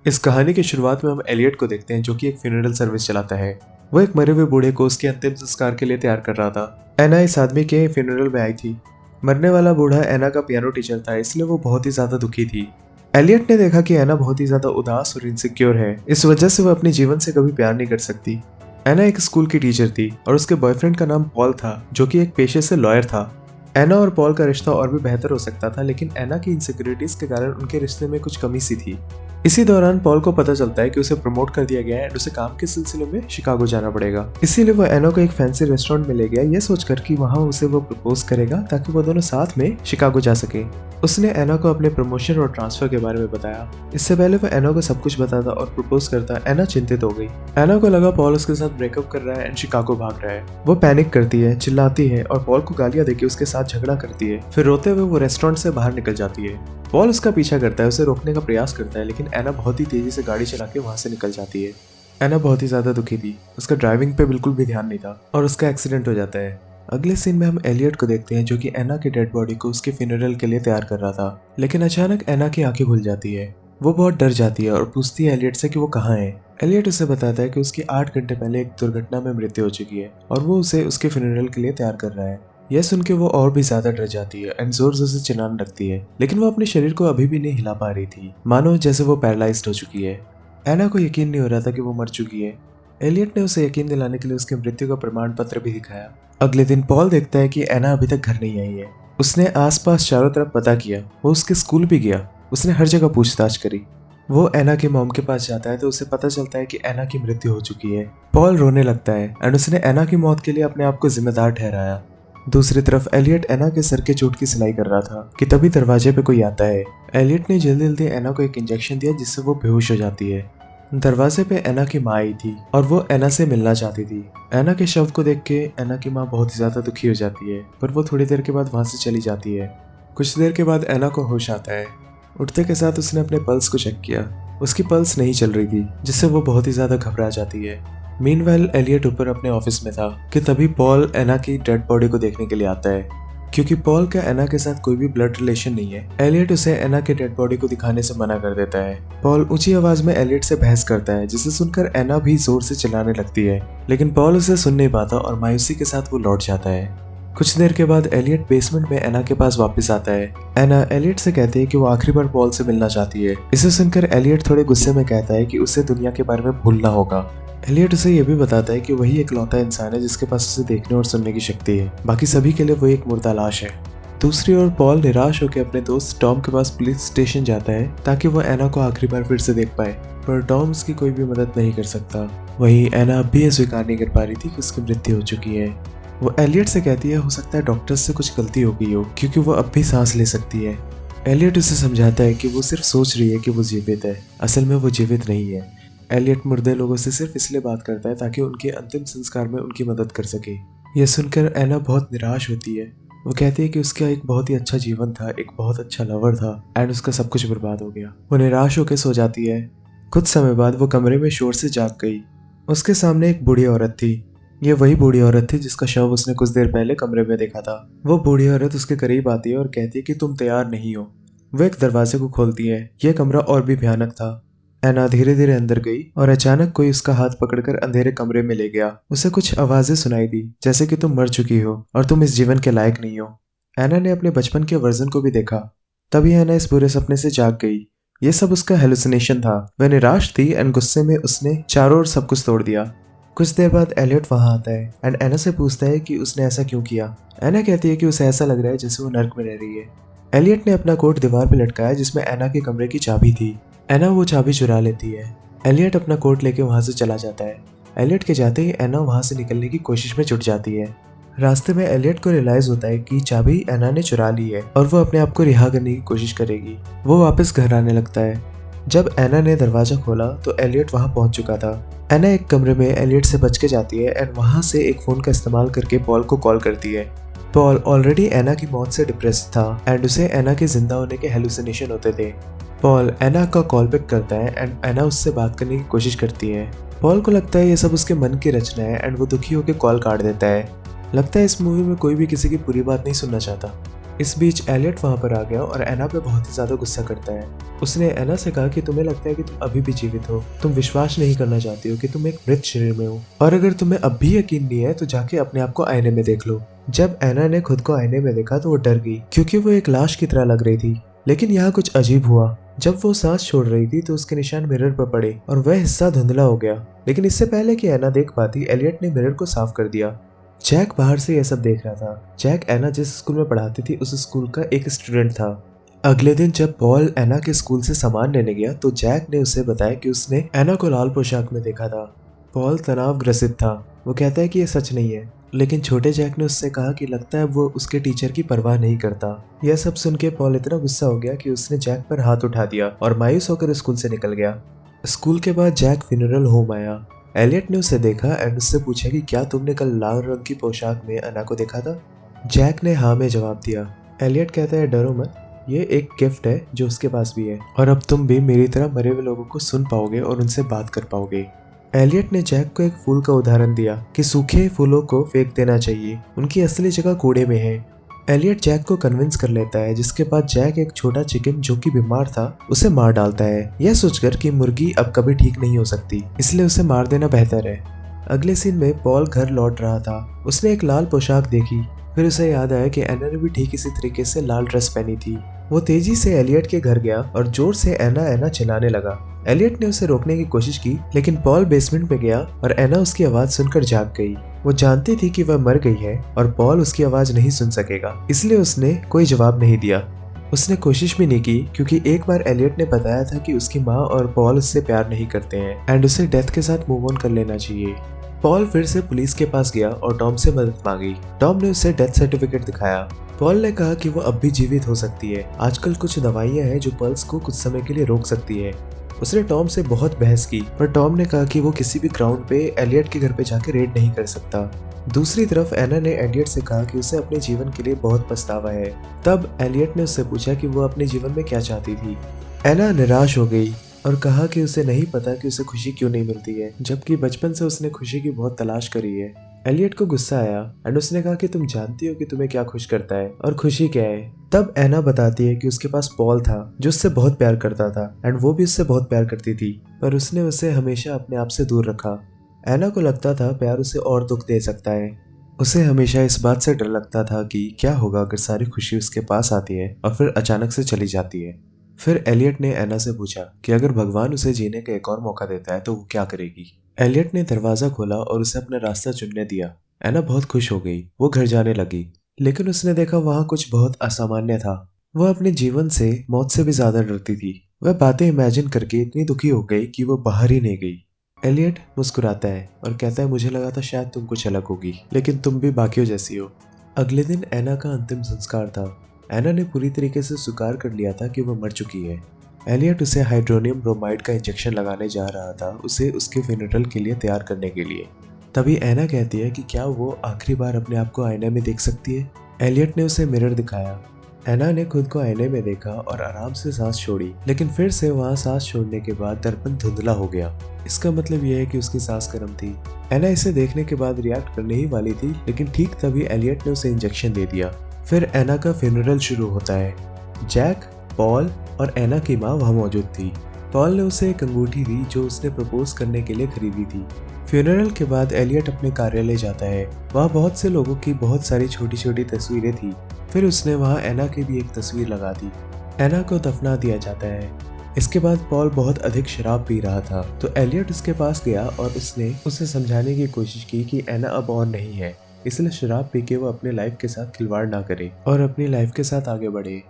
इस कहानी की शुरुआत में हम एलियट को देखते हैं जो कि एक फ्यूनरल सर्विस चलाता है। वो एक मरे हुए बूढ़े को उसके अंतिम संस्कार के लिए तैयार कर रहा था। एना इस आदमी के फ्यूनरल में आई थी। मरने वाला बूढ़ा एना का पियानो टीचर था, इसलिए वो बहुत ही ज्यादा दुखी थी। एलियट ने देखा कि एना बहुत ही ज्यादा उदास और इनसिक्योर है, इस वजह से वो अपने जीवन से कभी प्यार नहीं कर सकती। एना एक स्कूल की टीचर थी और उसके बॉयफ्रेंड का नाम पॉल था जो कि एक पेशे से लॉयर था। एना और पॉल का रिश्ता और भी बेहतर हो सकता था, लेकिन एना की इनसिक्योरिटीज के कारण उनके रिश्ते में कुछ कमी सी थी। इसी दौरान पॉल को पता चलता है कि उसे प्रमोट कर दिया गया है और उसे काम के सिलसिले में शिकागो जाना पड़ेगा। इसीलिए वो एना को एक फैंसी रेस्टोरेंट में ले गया, ये सोचकर कि वहां उसे वो प्रपोज करेगा ताकि वो दोनों साथ में शिकागो जा सके। उसने एना को अपने प्रमोशन और ट्रांसफर के बारे में बताया। इससे पहले वो एना को सब कुछ बताता और प्रपोज करता, एना चिंतित हो गई। एना को लगा पॉल उसके साथ ब्रेकअप कर रहा है एंड शिकागो भाग रहा है। वो पैनिक करती है, चिल्लाती है और पॉल को गालियां देके उसके साथ झगड़ा करती है। फिर रोते हुए वो रेस्टोरेंट से बाहर निकल जाती है। पॉल उसका पीछा करता है, उसे रोकने का प्रयास करता है, लेकिन एना बहुत ही तेजी से गाड़ी चला के वहां से निकल जाती है। एना बहुत ही ज्यादा दुखी थी, उसका ड्राइविंग पे बिल्कुल भी ध्यान नहीं था और उसका एक्सीडेंट हो जाता है। अगले सीन में हम एलियट को देखते हैं जो कि एना की डेड बॉडी को उसके फ्यूनरल के लिए तैयार कर रहा था, लेकिन अचानक एना की आंखें खुल जाती है। वो बहुत डर जाती है और पूछती है एलियट से कि वो कहाँ है। एलियट उसे बताता है कि उसकी 8 घंटे पहले एक दुर्घटना में मृत्यु हो चुकी है और वो उसे उसके फ्यूनरल के लिए तैयार कर रहा है। यह सुन के वो और भी ज्यादा डर जाती है एंड जोर जोर से चिल्लाने लगती है, लेकिन वो अपने शरीर को अभी भी नहीं हिला पा रही थी, मानो जैसे वो पैरालाइज्ड हो चुकी है। एना को यकीन नहीं हो रहा था कि वो मर चुकी है। एलियट ने उसे यकीन दिलाने के लिए उसकी मृत्यु का प्रमाण पत्र भी दिखाया। अगले दिन पॉल देखता है कि एना अभी तक घर नहीं आई है। उसने आसपास चारों तरफ पता किया, वो उसके स्कूल भी गया, उसने हर जगह पूछताछ करी। वो एना के मॉम के पास जाता है तो उसे पता चलता है कि एना की मृत्यु हो चुकी है। पॉल रोने लगता है एंड उसने एना की मौत के लिए अपने आप को जिम्मेदार ठहराया। दूसरी तरफ एलियट एना के सर के चोट की सिलाई कर रहा था कि तभी दरवाजे पे कोई आता है। एलियट ने जल्दी जल्दी एना को एक इंजेक्शन दिया जिससे वो बेहोश हो जाती है। दरवाजे पे एना की माँ आई थी और वो एना से मिलना चाहती थी। एना के शव को देख के एना की माँ बहुत ही ज्यादा दुखी हो जाती है, पर वो थोड़ी देर के बाद वहां से चली जाती है। कुछ देर के बाद एना को होश आता है। उठते के साथ उसने अपने पल्स को चेक किया, उसकी पल्स नहीं चल रही थी, जिससे वो बहुत ही ज्यादा घबरा जाती है। मीनवाइल एलियट ऊपर अपने ऑफिस में था कि तभी पॉल एना की डेड बॉडी को देखने के लिए आता है। क्योंकि पॉल का एना के साथ कोई भी ब्लड रिलेशन नहीं है, एलियट उसे एना के डेड बॉडी को दिखाने से मना कर देता है। पॉल ऊंची आवाज में एलियट से बहस करता है, जिसे सुनकर एना भी जोर से चिल्लाने लगती है, लेकिन पॉल उसे सुन नहीं पाता और मायूसी के साथ वो लौट जाता है। कुछ देर के बाद एलियट बेसमेंट में एना के पास वापस आता है। एना एलियट से कहती है कि वो आखिरी बार पॉल से मिलना चाहती है। इसे सुनकर एलियट थोड़े गुस्से में कहता है कि उसे दुनिया के बारे में भूलना होगा। एलियट उसे यह भी बताता है कि वही इकलौता इंसान है जिसके पास उसे देखने और सुनने की शक्ति है, बाकी सभी के लिए वो एक मुर्दा लाश है। दूसरी ओर पॉल निराश होकर अपने दोस्त टॉम के पास पुलिस स्टेशन जाता है ताकि वो एना को आखिरी बार फिर से देख पाए, पर टॉम उसकी कोई भी मदद नहीं कर सकता। वहीं एना अब भी यह स्वीकार नहीं कर पा रही थी कि उसकी मृत्यु हो चुकी है। वो एलियट से कहती है हो सकता है डॉक्टर्स से कुछ गलती हो गई हो, क्योंकि वो अब भी सांस ले सकती है। एलियट उसे समझाता है कि वो सिर्फ सोच रही है कि वो जीवित है, असल में वो जीवित नहीं है। एलियट मुर्दे लोगों से सिर्फ इसलिए बात करता है ताकि उनके अंतिम संस्कार में उनकी मदद कर सके। यह सुनकर एना बहुत निराश होती है। वो कहती है कि उसका एक बहुत ही अच्छा जीवन था, एक बहुत अच्छा लवर था एंड उसका सब कुछ बर्बाद हो गया। वो निराश होकर सो जाती है। कुछ समय बाद वो कमरे में शोर से जाग गई। उसके सामने एक बूढ़ी औरत थी। ये वही बूढ़ी औरत थी जिसका शव उसने कुछ देर पहले कमरे में देखा था। वो बूढ़ी औरत उसके करीब आती है और कहती है कि तुम तैयार नहीं हो। वो एक दरवाजे को खोलती है। यह कमरा और भी भयानक था। एना धीरे धीरे अंदर गई और अचानक कोई उसका हाथ पकड़कर अंधेरे कमरे में ले गया। उसे कुछ आवाजें सुनाई दी, जैसे कि तुम मर चुकी हो और तुम इस जीवन के लायक नहीं हो। एना ने अपने बचपन के वर्जन को भी देखा। तभी एना इस बुरे सपने से जाग गई। ये सब उसका हेलुसिनेशन था। वह निराश थी एंड गुस्से में उसने चारों ओर सब कुछ तोड़ दिया। कुछ देर बाद एलियट वहां आता है एंड एना से पूछता है कि उसने ऐसा क्यों किया। एना कहती है कि उसे ऐसा लग रहा है जैसे वो नर्क में रह रही है। एलियट ने अपना कोट दीवार पर लटकाया जिसमें एना के कमरे की चाबी थी। एना वो चाबी चुरा लेती है। एलियट अपना कोट लेके वहां से चला जाता है। एलियट के जाते ही एना वहां से निकलने की कोशिश में जुट जाती है। रास्ते में एलियट को रियलाइज होता है कि चाबी एना ने चुरा ली है और वो अपने आप को रिहा करने की कोशिश करेगी। वो वापस घर आने लगता है। जब एना ने दरवाजा खोला तो एलियट वहां पहुंच चुका था। एना एक कमरे में एलियट से बच के जाती है एंड वहां से एक फोन का इस्तेमाल करके पॉल को कॉल करती है। पॉल ऑलरेडी एना की मौत से डिप्रेस्ड था एंड उसे एना के जिंदा होने के हेलुसिनेशन होते थे। पॉल एना का कॉल बैक करता है एंड एना उससे बात करने की कोशिश करती है। पॉल को लगता है ये सब उसके मन की रचना है एंड वो दुखी होकर कॉल काट देता है। लगता है इस मूवी में कोई भी किसी की पूरी बात नहीं सुनना चाहता। इस बीच एलियट वहाँ पर आ गया और एना पे बहुत ही ज्यादा गुस्सा करता है। उसने एना से कहा कि तुम्हें लगता है कि तुम अभी भी जीवित हो, तुम विश्वास नहीं करना चाहती हो कि तुम एक मृत शरीर में हो, और अगर तुम्हें अब भी यकीन नहीं है तो जाके अपने आप को आईने में देख लो। जब एना ने खुद को आईने में देखा तो वो डर गई, क्योंकि वो एक लाश की तरह लग रही थी। लेकिन यहाँ कुछ अजीब हुआ। जब वो सांस छोड़ रही थी तो उसके निशान मिरर पर पड़े और वह हिस्सा धुंधला हो गया। लेकिन इससे पहले कि एना देख पाती, एलियट ने मिरर को साफ कर दिया। जैक बाहर से यह सब देख रहा था। जैक एना जिस स्कूल में पढ़ाती थी उस स्कूल का एक स्टूडेंट था। अगले दिन जब पॉल एना के स्कूल से सामान लेने गया तो जैक ने उसे बताया कि उसने एना को लाल पोशाक में देखा था। पॉल तनाव ग्रसित था। वो कहता है कि यह सच नहीं है, लेकिन छोटे जैक ने उससे कहा कि लगता है वो उसके टीचर की परवाह नहीं करता। यह सब सुन के पॉल इतना गुस्सा हो गया कि उसने जैक पर हाथ उठा दिया और मायूस होकर स्कूल से निकल गया। स्कूल के बाद जैक फ्यूनरल होम आया। एलियट ने उसे देखा एंड उससे पूछा कि क्या तुमने कल लाल रंग की पोशाक में एना को देखा था। जैक ने हाँ में जवाब दिया। एलियट कहता है डरो मत, ये एक गिफ्ट है जो उसके पास भी है, और अब तुम भी मेरी तरह मरे हुए लोगों को सुन पाओगे और उनसे बात कर पाओगे। एलियट ने जैक को एक फूल का उदाहरण दिया कि सूखे फूलों को फेंक देना चाहिए, उनकी असली जगह कूड़े में है। एलियट जैक को कन्विंस कर लेता है, जिसके बाद जैक एक छोटा चिकन जो कि बीमार था उसे मार डालता है, यह सोचकर कि मुर्गी अब कभी ठीक नहीं हो सकती, इसलिए उसे मार देना बेहतर है। अगले सीन में पॉल घर लौट रहा था। उसने एक लाल पोशाक देखी, फिर उसे याद आया कि एना ने भी ठीक इसी तरीके से लाल ड्रेस पहनी थी। वो तेजी से एलियट के घर गया और जोर से एना एना चिल्लाने लगा। एलियट ने उसे रोकने की कोशिश की, लेकिन पॉल बेसमेंट में गया और एना उसकी आवाज सुनकर जाग गई। वो जानती थी कि वह मर गई है और पॉल उसकी आवाज नहीं सुन सकेगा, इसलिए उसने कोई जवाब नहीं दिया। उसने कोशिश भी नहीं की, क्योंकि एक बार एलियट ने बताया था कि उसकी माँ और पॉल उससे प्यार नहीं करते हैं एंड उसे डेथ के साथ मूव ऑन कर लेना चाहिए। पॉल फिर से पुलिस के पास गया और टॉम से मदद मांगी। टॉम ने उसे डेथ सर्टिफिकेट दिखाया। पॉल ने कहा कि वो अब भी जीवित हो सकती है। आजकल कुछ दवाइयां हैं जो पल्स को कुछ समय के लिए रोक सकती है। उसने टॉम से बहुत बहस की, पर टॉम ने कहा कि वो किसी भी ग्राउंड पे एलियट के घर पे जाके रेड नहीं कर सकता। दूसरी तरफ एना ने एलियट से कहा कि उसे अपने जीवन के लिए बहुत पछतावा है। तब एलियट ने उससे पूछा कि वो अपने जीवन में क्या चाहती थी। एना निराश हो गई और कहा कि उसे नहीं पता कि उसे खुशी क्यों नहीं मिलती है, जबकि बचपन से उसने खुशी की बहुत तलाश करी है। एलियट को गुस्सा आया एंड उसने कहा कि तुम जानती हो कि तुम्हें क्या खुश करता है और खुशी क्या है। तब एना बताती है कि उसके पास पॉल था जो उससे बहुत प्यार करता था एंड वो भी उससे बहुत प्यार करती थी, पर उसने उसे हमेशा अपने आप से दूर रखा। एना को लगता था प्यार उसे और दुख दे सकता है। उसे हमेशा इस बात से डर लगता था कि क्या होगा अगर सारी खुशी उसके पास आती है और फिर अचानक से चली जाती है। फिर एलियट ने एना से पूछा कि अगर भगवान उसे जीने का एक और मौका देता है तो वो क्या करेगी। एलियट ने दरवाजा खोला और उसे अपना रास्ता चुनने दिया। एना बहुत खुश हो गई। वो घर जाने लगी, लेकिन उसने देखा वहाँ कुछ बहुत असामान्य था। वह अपने जीवन से मौत से भी ज्यादा डरती थी। वह बातें इमेजिन करके इतनी दुखी हो गई कि वो बाहर ही नहीं गई। एलियट मुस्कुराता है और कहता है मुझे लगा था शायद तुम कुछ अलग होगी, लेकिन तुम भी बाकियों जैसी हो। अगले दिन एना का अंतिम संस्कार था। एना ने पूरी तरीके से स्वीकार कर लिया था कि वह मर चुकी है। एलियट उसे हाइड्रोनियम ब्रोमाइड का इंजेक्शन लगाने जा रहा था, उसे उसके फ्यूनरल के लिए तैयार करने के लिए। तभी एना कहती है कि क्या वो आखिरी बार अपने आप को आईने में देख सकती है। एलियट ने उसे मिरर दिखाया। एना ने खुद को आईने में देखा और आराम से सांस छोड़ी, लेकिन फिर से वहाँ सांस छोड़ने के बाद दर्पण धुंधला हो गया। इसका मतलब यह है कि उसकी सांस गर्म थी। एना इसे देखने के बाद रिएक्ट करने ही वाली थी, लेकिन ठीक तभी एलियट ने उसे इंजेक्शन दे दिया। फिर एना का फ्यूनरल शुरू होता है। जैक, पॉल और एना की माँ वहाँ मौजूद थी। पॉल ने उसे एक अंगूठी दी जो उसने प्रपोज करने के लिए खरीदी थी। फ्यूनरल के बाद एलियट अपने कार्यालय जाता है। वहाँ बहुत से लोगों की बहुत सारी छोटी छोटी तस्वीरें थी। फिर उसने वहाँ एना की भी एक तस्वीर लगा दी। एना को दफना दिया जाता है। इसके बाद पॉल बहुत अधिक शराब पी रहा था, तो एलियट उसके पास गया और उसने उसे समझाने की कोशिश की कि एना अब और नहीं है, इसलिए शराब पी के वो अपने लाइफ के साथ खिलवाड़ ना करे और अपनी लाइफ के साथ आगे बढ़े।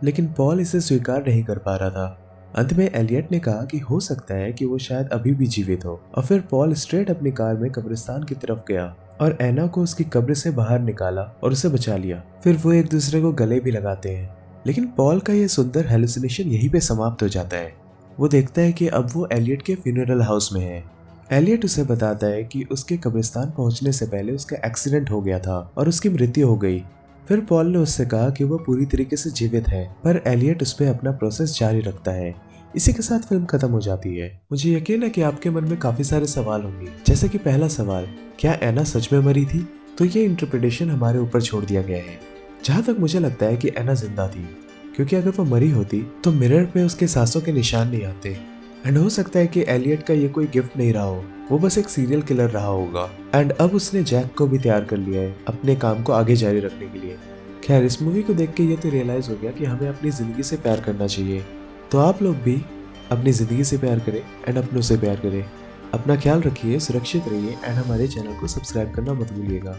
लेकिन पॉल इसे स्वीकार नहीं कर पा रहा था। अंत में एलियट ने कहा कि हो सकता है कि वो शायद अभी भी जीवित हो, और फिर पॉल स्ट्रेट अपनी कार में कब्रिस्तान की तरफ गया और एना को उसकी कब्र से बाहर निकाला और उसे बचा लिया। फिर वो एक दूसरे को गले भी लगाते हैं, लेकिन पॉल का ये सुंदर हेलुसिनेशन यहीं पे समाप्त हो जाता है। वो देखता है कि अब वो एलियट के फ्यूनरल हाउस में है। एलियट उसे बताता है कि उसके कब्रिस्तान पहुंचने से पहले उसका एक्सीडेंट हो गया था और उसकी मृत्यु हो गई। फिर पॉल ने उससे कहा कि वो पूरी तरीके से जीवित है, पर एलियट उस पर अपना प्रोसेस जारी रखता है। इसी के साथ फिल्म खत्म हो जाती है। मुझे यकीन है कि आपके मन में काफी सारे सवाल होंगे, जैसे कि पहला सवाल, क्या एना सच में मरी थी? तो ये इंटरप्रिटेशन हमारे ऊपर छोड़ दिया गया है। जहाँ तक मुझे लगता है कि एना जिंदा थी, क्योंकि अगर वो मरी होती तो मिरर पे उसके सांसों के निशान नहीं आते। एंड हो सकता है कि एलियट का ये कोई गिफ्ट नहीं रहा हो, वो बस एक सीरियल किलर रहा होगा। एंड अब उसने जैक को भी तैयार कर लिया है अपने काम को आगे जारी रखने के लिए। खैर, इस मूवी को देख के ये तो रियलाइज हो गया कि हमें अपनी जिंदगी से प्यार करना चाहिए। तो आप लोग भी अपनी जिंदगी से प्यार करें एंड अपनों से प्यार करें। अपना ख्याल रखिए, सुरक्षित रहिए एंड हमारे चैनल को सब्सक्राइब करना मत भूलिएगा।